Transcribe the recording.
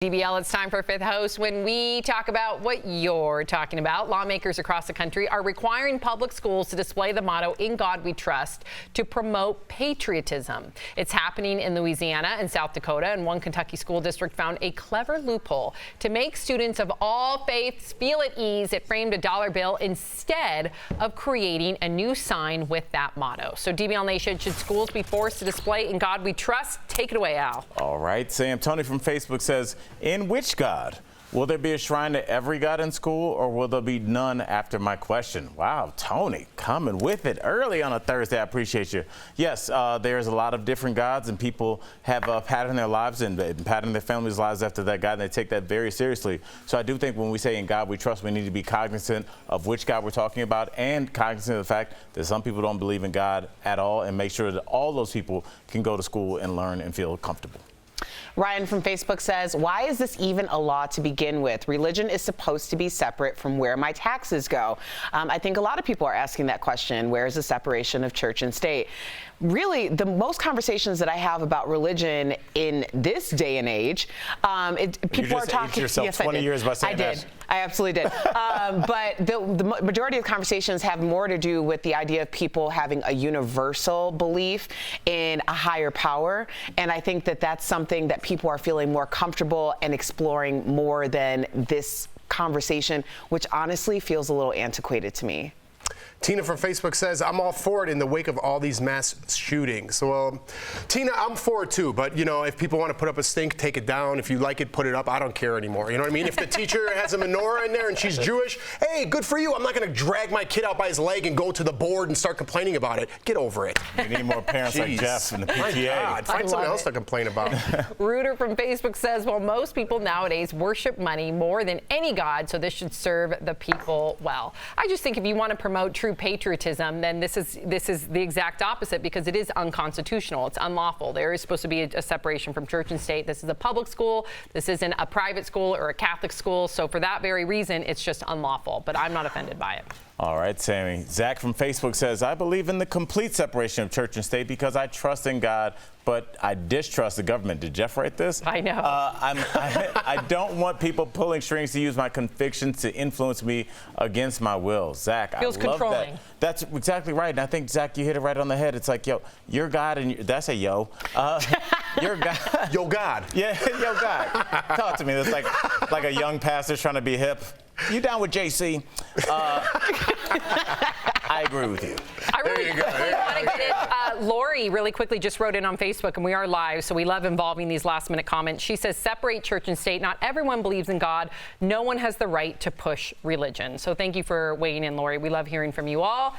DBL, it's time for Fifth Host. When we talk about what you're talking about, lawmakers across the country are requiring public schools to display the motto, "In God We Trust," to promote patriotism. It's happening in Louisiana and South Dakota, and one Kentucky school district found a clever loophole to make students of all faiths feel at ease. It framed a dollar bill instead of creating a new sign with that motto. So DBL Nation, should schools be forced to display "In God We Trust"? Take it away, Al. All right, Sam. Tony from Facebook says, in which God? Will there be a shrine to every God in school, or will there be none after my question? Wow, Tony, coming with it early on a Thursday. I appreciate you. Yes, there's a lot of different gods, and people have patterned their lives and patterned their families' lives after that God, and they take that very seriously. So I do think when we say "In God We Trust," we need to be cognizant of which God we're talking about, and cognizant of the fact that some people don't believe in God at all, and make sure that all those people can go to school and learn and feel comfortable. Ryan from Facebook says, why is this even a law to begin with? Religion is supposed to be separate from where my taxes go. I think a lot of people are asking that question. Where is the separation of church and state? Really, the most conversations that I have about religion in this day and age, people are talking. Yourself yes, 20 years by saying I did. That. I absolutely did. But the majority of conversations have more to do with the idea of people having a universal belief in a higher power. And I think that that's something that people are feeling more comfortable and exploring more than this conversation, which honestly feels a little antiquated to me. Tina from Facebook says, I'm all for it in the wake of all these mass shootings. Well, Tina, I'm for it too, but you know, if people want to put up a stink, take it down. If you like it, put it up. I don't care anymore. You know what I mean? If the teacher has a menorah in there and she's Jewish, hey, good for you. I'm not going to drag my kid out by his leg and go to the board and start complaining about it. Get over it. We need more parents like Jeff in the PTA. My God, find something else to complain about. Rooter from Facebook says, well, most people nowadays worship money more than any god, so this should serve the people well. I just think if you want to promote true patriotism, then this is the exact opposite, because it is unconstitutional. It's unlawful. There is supposed to be a separation from church and state. This is a public school. This isn't a private school or a Catholic school. So for that very reason, it's just unlawful. But I'm not offended by it. All right, Sammy. Zach from Facebook says, I believe in the complete separation of church and state because I trust in God, but I distrust the government. Did Jeff write this? I know. I don't want people pulling strings to use my convictions to influence me against my will. Zach, Feels I love controlling. that. That's exactly right. And I think, Zach, you hit it right on the head. It's like, yo, you're God, and that's a yo. You're God. Yo, God. Yeah, yo, God. Talk to me. That's like a young pastor trying to be hip. You down with JC? I agree with you. I really want to get it. Lori really quickly just wrote in on Facebook, and we are live, so we love involving these last-minute comments. She says, separate church and state. Not everyone believes in God. No one has the right to push religion. So thank you for weighing in, Lori. We love hearing from you all.